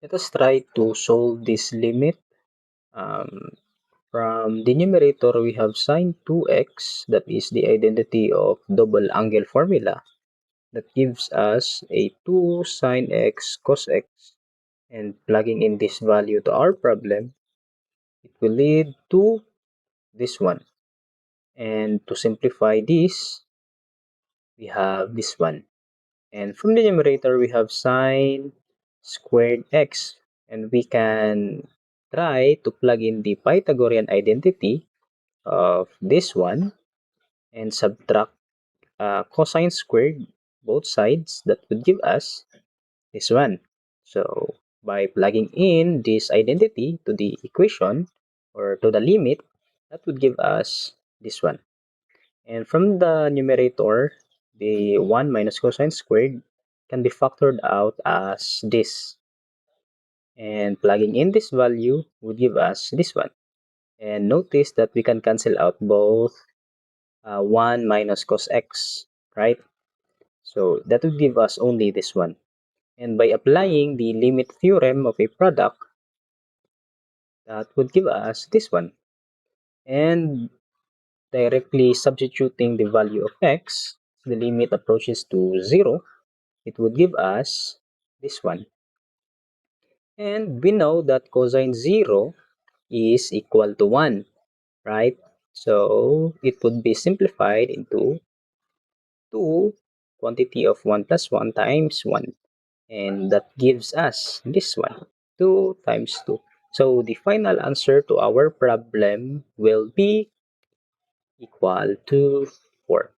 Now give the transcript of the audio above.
Let us try to solve this limit. From the numerator, we have sine 2x, that is the identity of double angle formula. That gives us a 2 sine x cos x. And plugging in this value to our problem, it will lead to this one. And to simplify this, we have this one. And from the numerator, we have sine squared x. And we can try to plug in the Pythagorean identity of this one and subtract cosine squared both sides. That would give us this one. So by plugging in this identity to the equation or to the limit, that would give us this one. And from the numerator, the 1 minus cosine squared can be factored out as this. And plugging in this value would give us this one. And notice that we can cancel out both 1 minus cos x, right? So that would give us only this one. And by applying the limit theorem of a product, that would give us this one. And directly substituting the value of x, the limit approaches to 0, it would give us this one. And we know that cosine 0 is equal to 1, right? So it would be simplified into 2 quantity of 1 plus 1 times 1. And that gives us this one, 2 times 2. So the final answer to our problem will be equal to 4.